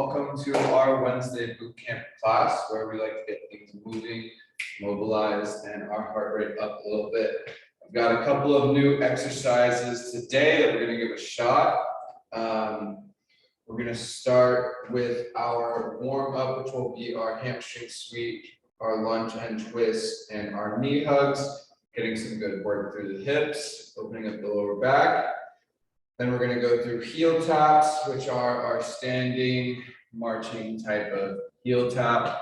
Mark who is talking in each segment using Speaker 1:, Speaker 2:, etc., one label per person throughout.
Speaker 1: welcome to our Wednesday bootcamp class where we like to get things moving, mobilized, and our heart rate up a little bit. I've got a couple of new exercises today that we're going to give a shot. We're going to start with our warm-up, which will be our hamstring sweep, our lunge and twist, and our knee hugs, getting some good work through the hips, opening up the lower back. Then we're going to go through heel taps, which are our standing, marching type of heel tap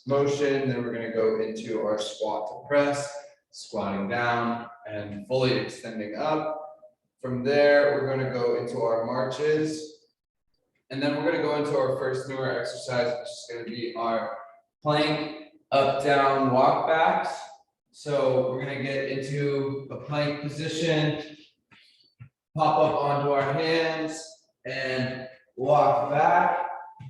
Speaker 1: motion. Then we're going to go into our squat to press, squatting down and fully extending up. From there, we're going to go into our marches. And then we're going to go into our first newer exercise, which is going to be our plank up, down, walk backs. So we're going to get into a plank position, pop up onto our hands and walk back,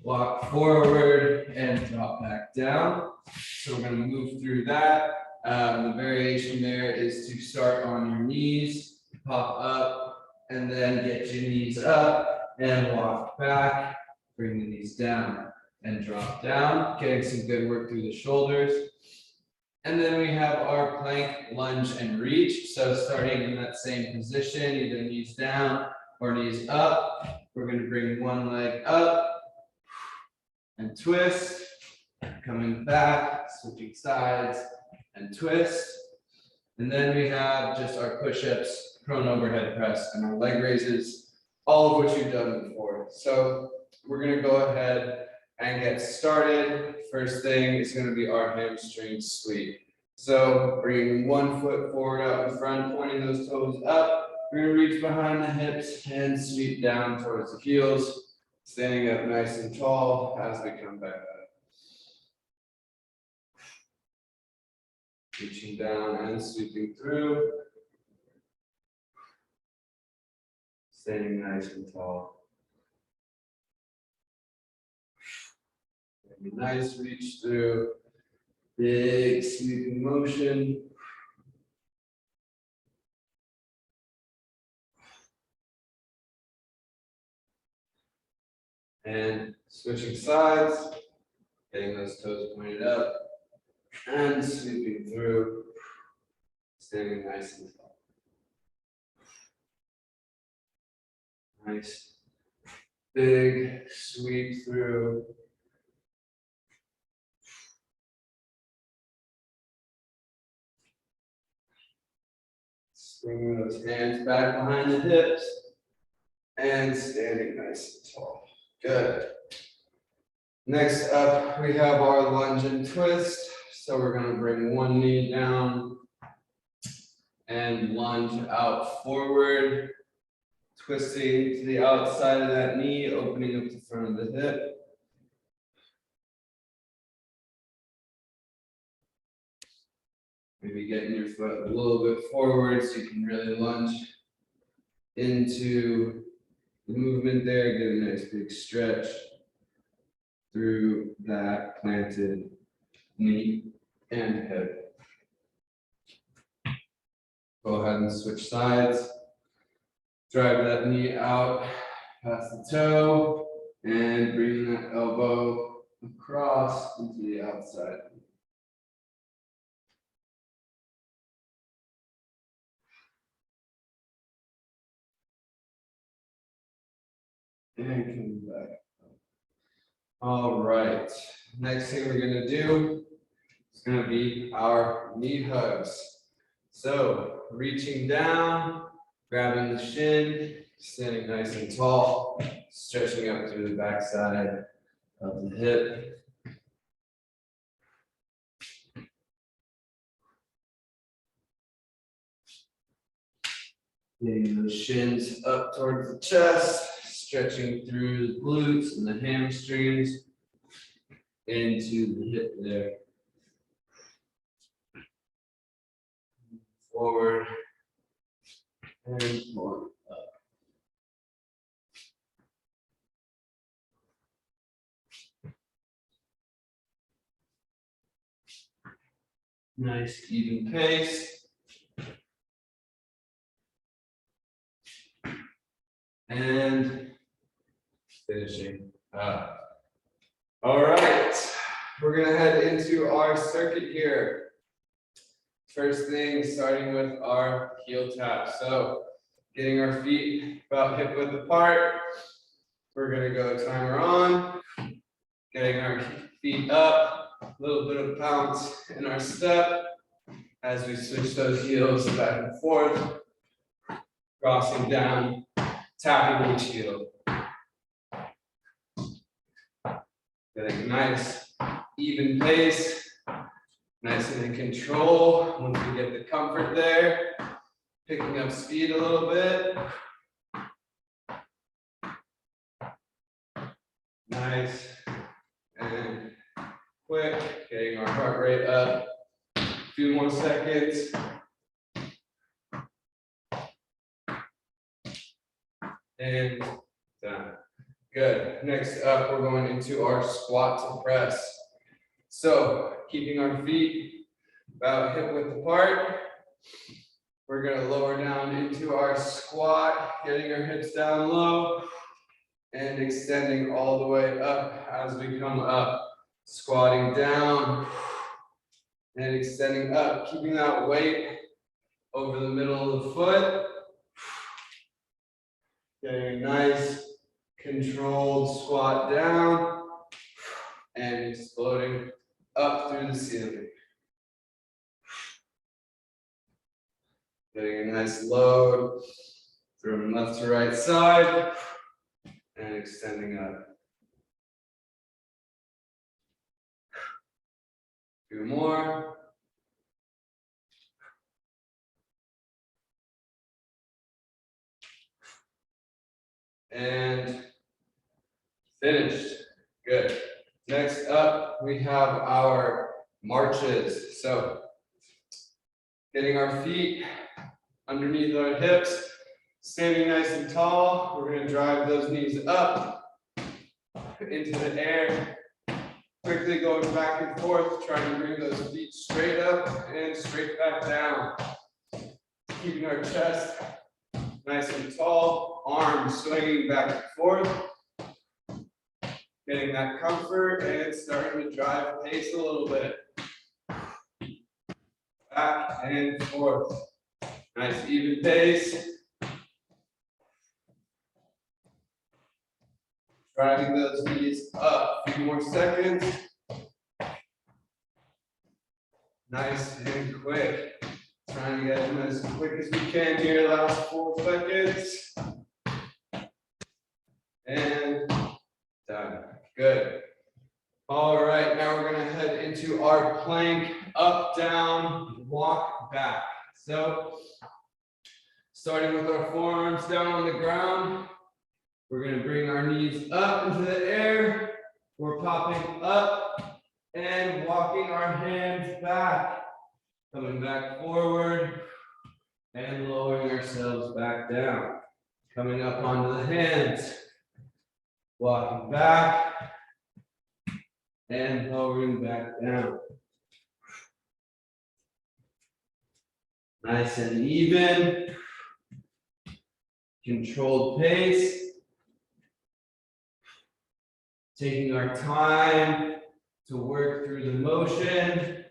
Speaker 1: walk forward and drop back down. So we're going to move through that. The variation there is to start on your knees, pop up, and then get your knees up and walk back, bring the knees down and drop down, getting some good work through the shoulders. And then we have our plank, lunge, and reach. So starting in that same position, either knees down or knees up. We're going to bring one leg up and twist, coming back, switching sides and twist. And then we have just our push-ups, prone overhead press, and our leg raises, all of which you've done before. So we're going to go ahead and get started. First thing is going to be our hamstring sweep. So bringing one foot forward out in front, pointing those toes up. We're going to reach behind the hips and sweep down towards the heels, standing up nice and tall as we come back up. Reaching down and sweeping through. Standing nice and tall. Nice reach through, big sweeping motion. And switching sides, getting those toes pointed up and sweeping through, standing nice and tall. Nice, big sweep through. Bringing those hands back behind the hips and standing nice and tall. Good. Next up, we have our lunge and twist. So we're going to bring one knee down and lunge out forward, twisting to the outside of that knee, opening up the front of the hip. Maybe getting your foot a little bit forward so you can really lunge into the movement there. Get a nice big stretch through that planted knee and hip. Go ahead and switch sides. Drive that knee out past the toe and bring that elbow across into the outside. And coming back. All right. Next thing we're going to do is going to be our knee hugs. So reaching down, grabbing the shin, standing nice and tall, stretching up through the backside of the hip. Getting those shins up towards the chest. Stretching through the glutes and the hamstrings into the hip there. Forward and forward up. Nice even pace. And finishing up. All right, we're gonna head into our circuit here. First thing, starting with our heel tap. So getting our feet about hip width apart. We're gonna go timer on, getting our feet up, a little bit of bounce in our step as we switch those heels back and forth, crossing down, tapping each heel. Getting a nice even pace, nice and in control. Once we get the comfort there, picking up speed a little bit. Nice and quick, getting our heart rate up. A few more seconds. And done. Good. Next up, we're going into our squat to press. So keeping our feet about hip width apart. We're going to lower down into our squat, getting our hips down low and extending all the way up as we come up. Squatting down and extending up, keeping that weight over the middle of the foot. Getting a nice controlled squat down and exploding up through the ceiling. Getting a nice load from left to right side and extending up. Two more. And finished. Good. Next up, we have our marches. So getting our feet underneath our hips, standing nice and tall. We're going to drive those knees up into the air. Quickly going back and forth, trying to bring those feet straight up and straight back down. Keeping our chest nice and tall, arms swinging back and forth. Getting that comfort and starting to drive pace a little bit. Back and forth. Nice even pace. Driving those knees up. A few more seconds. Nice and quick. Trying to get them as quick as we can here. Last 4 seconds. And done. Good. All right, now we're going to head into our plank, up, down, walk, back. So, starting with our forearms down on the ground, we're going to bring our knees up into the air. We're popping up and walking our hands back, coming back forward and lowering ourselves back down. Coming up onto the hands, walking back and lowering back down. Nice and even, controlled pace. Taking our time to work through the motion.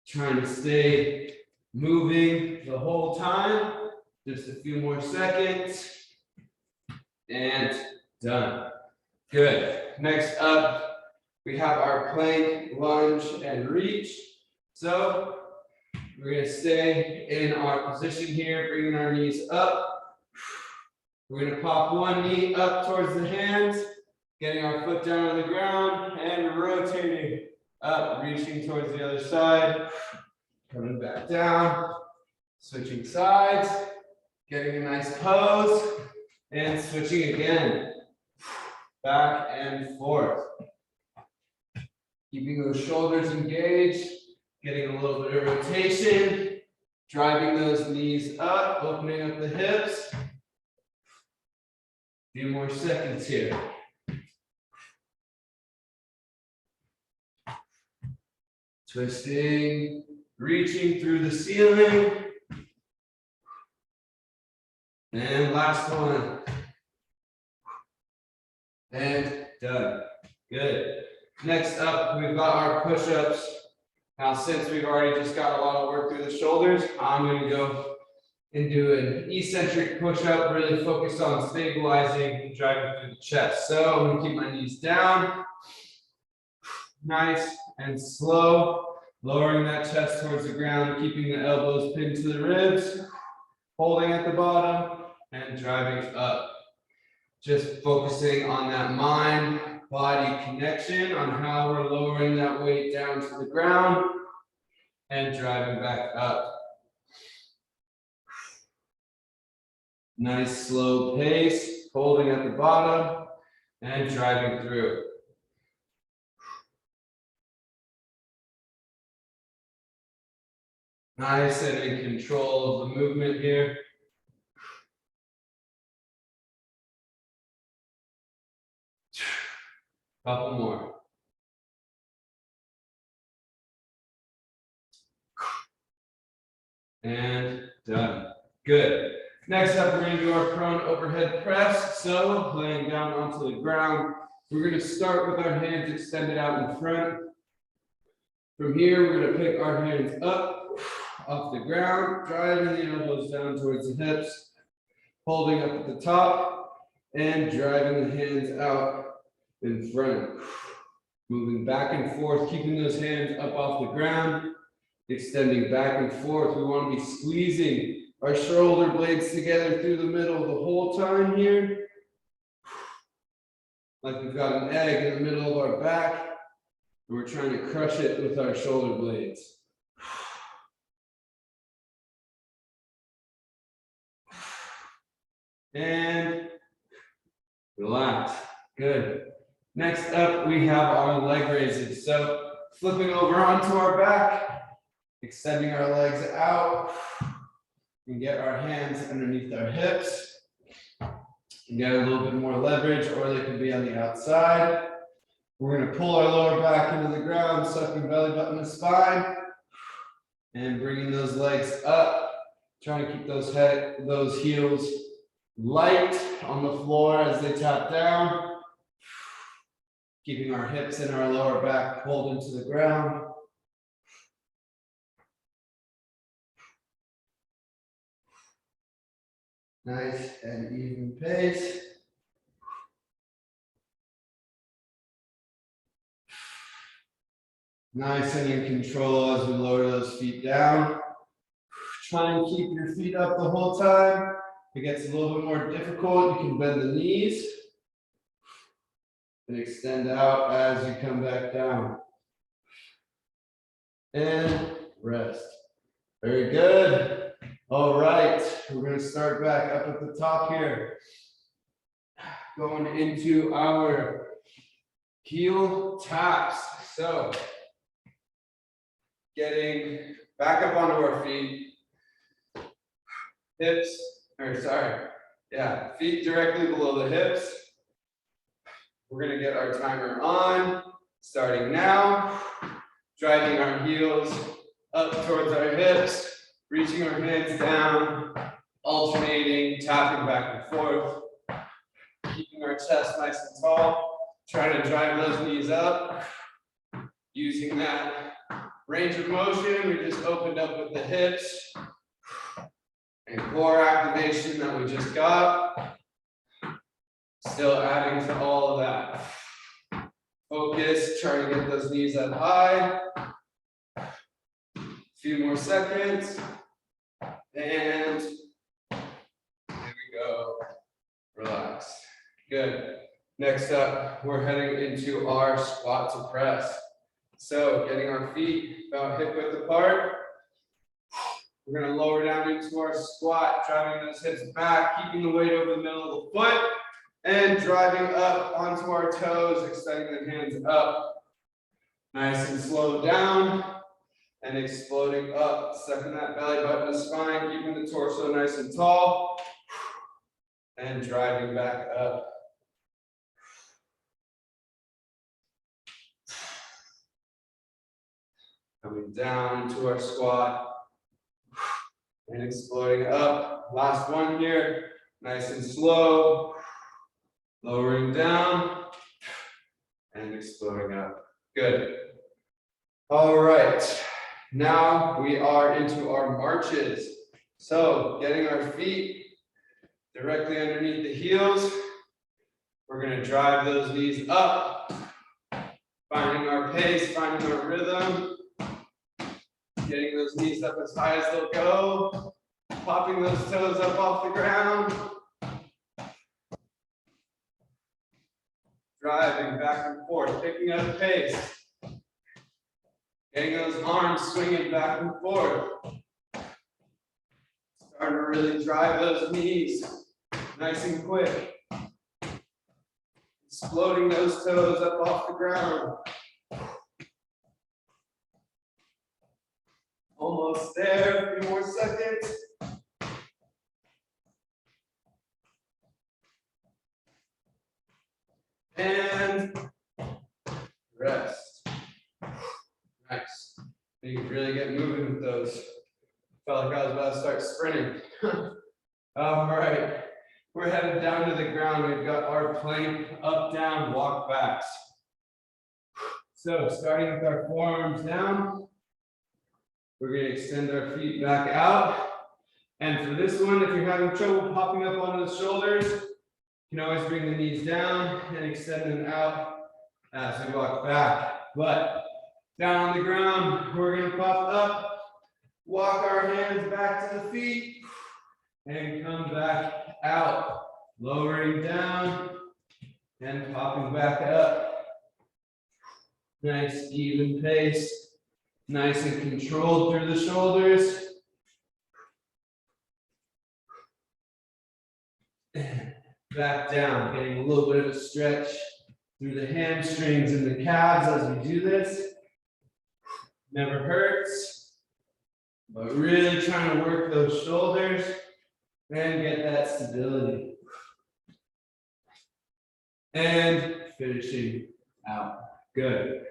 Speaker 1: Trying to stay moving the whole time. Just a few more seconds. And done. Good. Next up, we have our plank, lunge, and reach. So we're going to stay in our position here, bringing our knees up. We're going to pop one knee up towards the hands, getting our foot down on the ground, and rotating up, reaching towards the other side, coming back down, switching sides, getting a nice pose, and switching again. Back and forth. Keeping those shoulders engaged, getting a little bit of rotation, driving those knees up, opening up the hips. A few more seconds here. Twisting, reaching through the ceiling. And last one. And done. Good. Next up, we've got our push-ups. Now, since we've already just got a lot of work through the shoulders, I'm going to go and do an eccentric push-up, really focused on stabilizing and driving through the chest. So I'm going to keep my knees down, nice and slow, lowering that chest towards the ground, keeping the elbows pinned to the ribs, holding at the bottom, and driving up. Just focusing on that mind-body connection, on how we're lowering that weight down to the ground and driving back up. Nice slow pace, holding at the bottom and driving through. Nice and in control of the movement here. Couple more. And done. Good. Next up, we're going to do our prone overhead press. So, laying down onto the ground, we're going to start with our hands extended out in front. From here, we're going to pick our hands up off the ground, driving the elbows down towards the hips, holding up at the top, and driving the hands out in front. Moving back and forth, keeping those hands up off the ground, extending back and forth. We want to be squeezing our shoulder blades together through the middle the whole time here. Like we've got an egg in the middle of our back, and we're trying to crush it with our shoulder blades. And relax. Good. Next up, we have our leg raises. So flipping over onto our back, extending our legs out, and get our hands underneath our hips. And get a little bit more leverage, or they can be on the outside. We're going to pull our lower back into the ground, sucking belly button to spine, and bringing those legs up. Trying to keep those heels light on the floor as they tap down. Keeping our hips and our lower back pulled into the ground. Nice and even pace. Nice and in control as we lower those feet down. Try and keep your feet up the whole time. If it gets a little bit more difficult, you can bend the knees and extend out as you come back down. And rest. Very good. All right, we're going to start back up at the top here. Going into our heel taps. So, getting back up onto our feet. Feet directly below the hips. We're going to get our timer on, starting now. Driving our heels up towards our hips. Reaching our hands down, alternating, tapping back and forth, keeping our chest nice and tall, trying to drive those knees up, using that range of motion we just opened up with the hips, and core activation that we just got, still adding to all of that. Focus, trying to get those knees up high, a few more seconds. And here we go. Relax. Good. Next up, we're heading into our squat to press. So getting our feet about hip width apart. We're going to lower down into our squat, driving those hips back, keeping the weight over the middle of the foot, and driving up onto our toes, extending the hands up. Nice and slow down. And exploding up, sucking that belly button to spine, keeping the torso nice and tall, and driving back up. Coming down to our squat, and exploding up. Last one here, nice and slow, lowering down, and exploding up. Good. All right, now we are into our marches. So getting our feet directly underneath the heels. We're gonna drive those knees up, finding our pace, finding our rhythm, getting those knees up as high as they'll go, popping those toes up off the ground, driving back and forth, picking up the pace, getting those arms swinging back and forth, starting to really drive those knees nice and quick. Exploding those toes up off the ground. Almost there, a few more seconds. And rest. Nice. You can really get moving with those. Felt like I was about to start sprinting. All right. We're headed down to the ground. We've got our plank, up, down, walk backs. So starting with our forearms down, we're going to extend our feet back out. And for this one, if you're having trouble popping up onto the shoulders, you can always bring the knees down and extend them out as we walk back. But down on the ground, we're going to pop up, walk our hands back to the feet, and come back out, lowering down and popping back up. Nice even pace, nice and controlled through the shoulders. Back down, getting a little bit of a stretch through the hamstrings and the calves as we do this. Never hurts, but really trying to work those shoulders and get that stability. And finishing out. Good.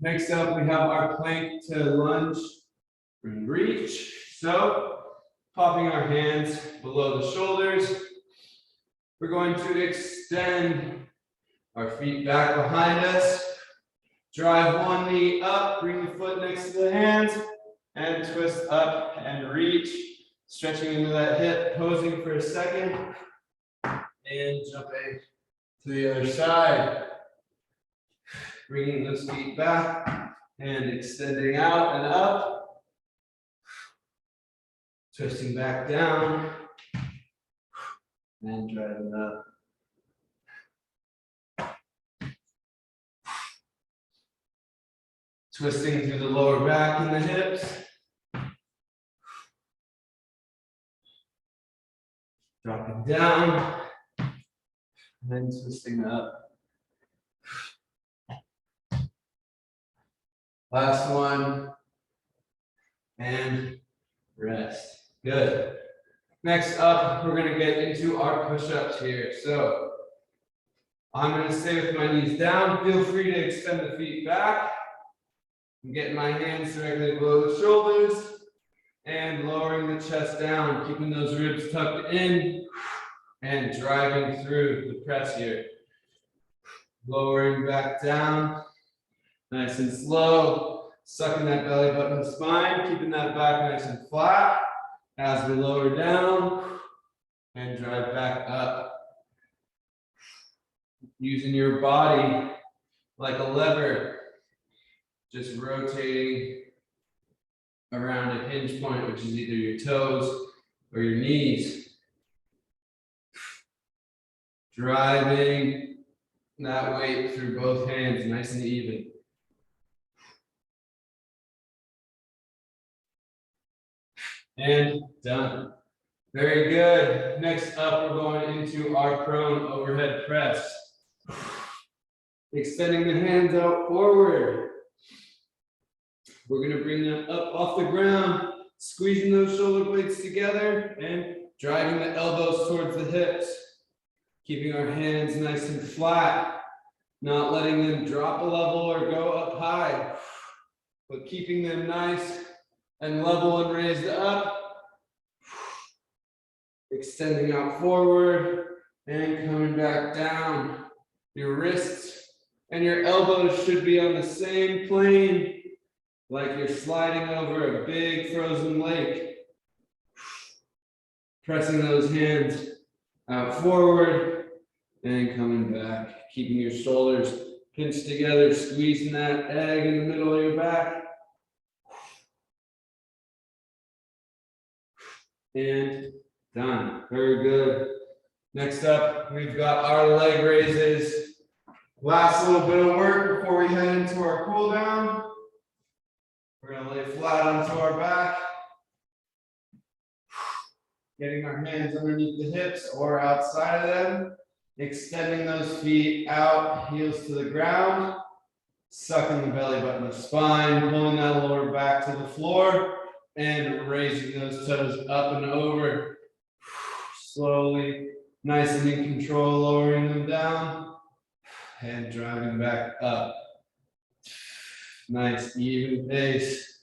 Speaker 1: Next up, we have our plank to lunge and reach. So, popping our hands below the shoulders. We're going to extend our feet back behind us. Drive one knee up, bring the foot next to the hands, and twist up and reach. Stretching into that hip, posing for a second, and jumping to the other side. Bringing those feet back and extending out and up. Twisting back down and driving up. Twisting through the lower back and the hips. Dropping down and then twisting up. Last one and rest. Good. Next up, we're going to get into our push-ups here. So I'm going to stay with my knees down. Feel free to extend the feet back. I'm getting my hands directly below the shoulders and lowering the chest down, keeping those ribs tucked in and driving through the press here. Lowering back down, nice and slow, sucking that belly button and spine, keeping that back nice and flat as we lower down and drive back up. Using your body like a lever, just rotating around a hinge point, which is either your toes or your knees. Driving that weight through both hands, nice and even. And done. Very good. Next up, we're going into our prone overhead press. Extending the hands out forward. We're going to bring them up off the ground, squeezing those shoulder blades together and driving the elbows towards the hips. Keeping our hands nice and flat, not letting them drop a level or go up high, but keeping them nice and level and raised up. Extending out forward and coming back down. Your wrists And your elbows should be on the same plane, like you're sliding over a big frozen lake. Pressing those hands out forward and coming back, keeping your shoulders pinched together, squeezing that egg in the middle of your back. And done. Very good. Next up, we've got our leg raises. Last little bit of work before we head into our cool down. We're going to lay flat onto our back. Getting our hands underneath the hips or outside of them. Extending those feet out, heels to the ground. Sucking the belly button of the spine, pulling that lower back to the floor, and raising those toes up and over. Slowly, nice and in control, lowering them down, and driving back up. Nice, even pace.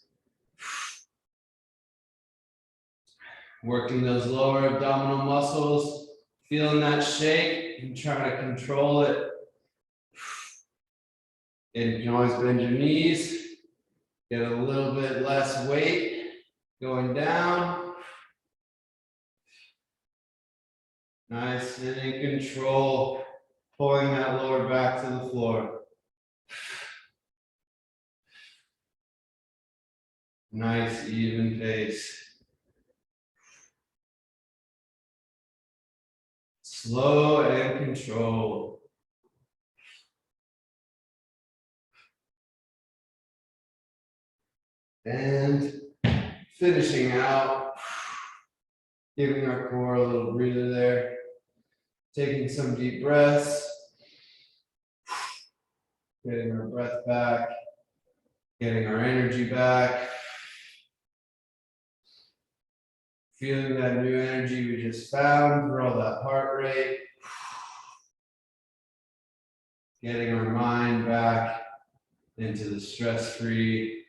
Speaker 1: Working those lower abdominal muscles, feeling that shake and trying to control it. And you can always bend your knees, get a little bit less weight going down. Nice and in control, pulling that lower back to the floor. Nice, even pace. Slow and controlled. And finishing out, giving our core a little breather there. Taking some deep breaths. Getting our breath back. Getting our energy back. Feeling that new energy we just found through all that heart rate. Getting our mind back into the stress-free,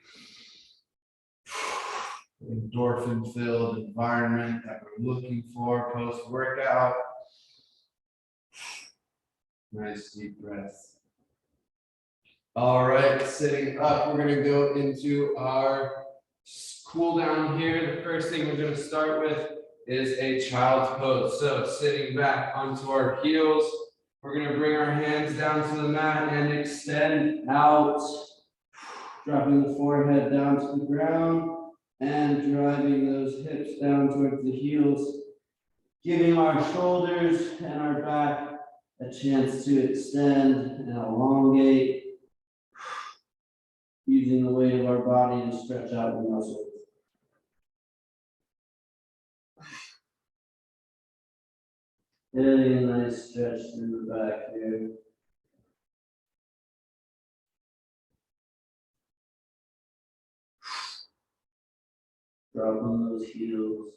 Speaker 1: endorphin-filled environment that we're looking for post-workout. Nice deep breath. All right, sitting up, we're gonna go into our cool down here. The first thing we're gonna start with is a child's pose. So sitting back onto our heels, we're gonna bring our hands down to the mat and extend out, dropping the forehead down to the ground and driving those hips down towards the heels, giving our shoulders and our back a chance to extend and elongate, using the weight of our body to stretch out the muscles. Getting a nice stretch through the back here. Dropping those heels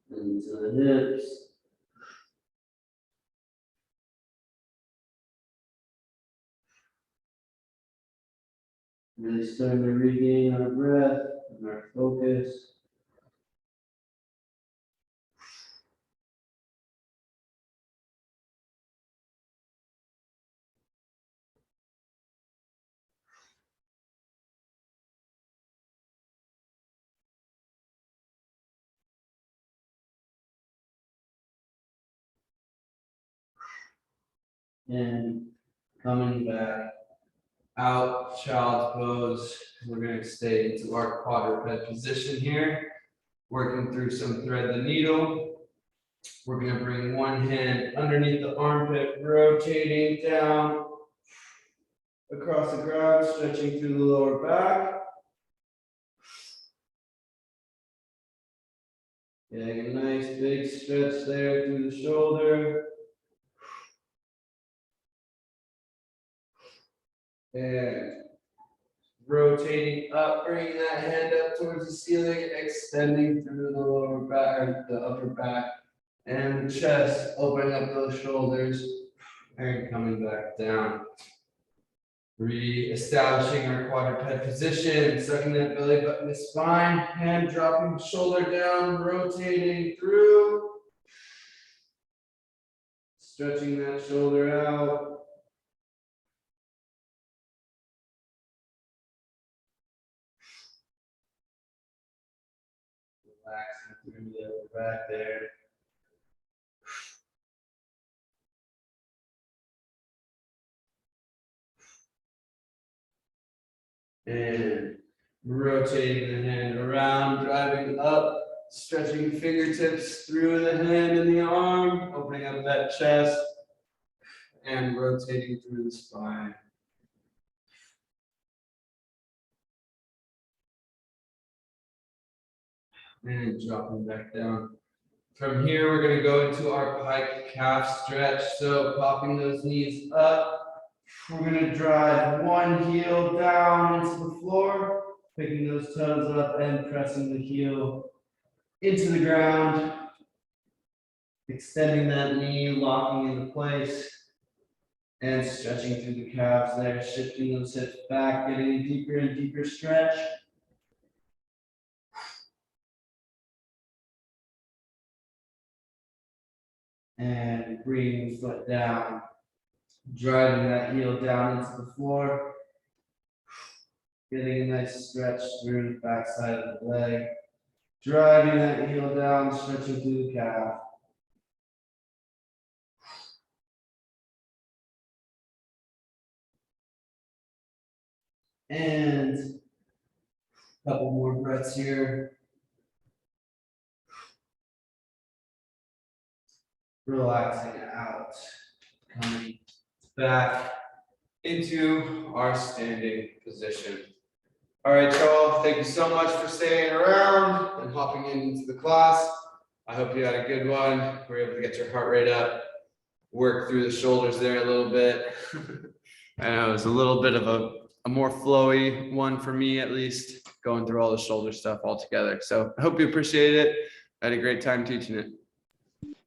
Speaker 1: into the hips. Really starting to regain our breath and our focus. And coming back out, child's pose. We're going to stay into our quadruped position here, working through some thread the needle. We're going to bring one hand underneath the armpit, rotating down across the ground, stretching through the lower back. Getting a nice big stretch there through the shoulder. And rotating up, bringing that hand up towards the ceiling, extending through the lower back, the upper back, and the chest, opening up those shoulders, and coming back down. Re-establishing our quadruped position, sucking that belly button to spine, hand dropping shoulder down, rotating through, stretching that shoulder out. Relaxing through the upper back there. And rotating the hand around, driving up, stretching fingertips through the hand and the arm, opening up that chest, and rotating through the spine. And dropping back down. From here, we're going to go into our pike calf stretch. So popping those knees up. We're going to drive one heel down into the floor, picking those toes up and pressing the heel into the ground. Extending that knee, locking into place, and stretching through the calves there, shifting those hips back, getting a deeper and deeper stretch. And bringing the foot down, driving that heel down into the floor, getting a nice stretch through the backside of the leg, driving that heel down, stretching through the calf. And a couple more breaths here. Relaxing out, coming back into our standing position. All right, y'all, thank you so much for staying around and hopping into the class. I hope you had a good one. We were able to get your heart rate up, work through the shoulders there a little bit. I know it was a little bit of a more flowy one for me, at least, going through all the shoulder stuff all together. So I hope you appreciate it. I had a great time teaching it.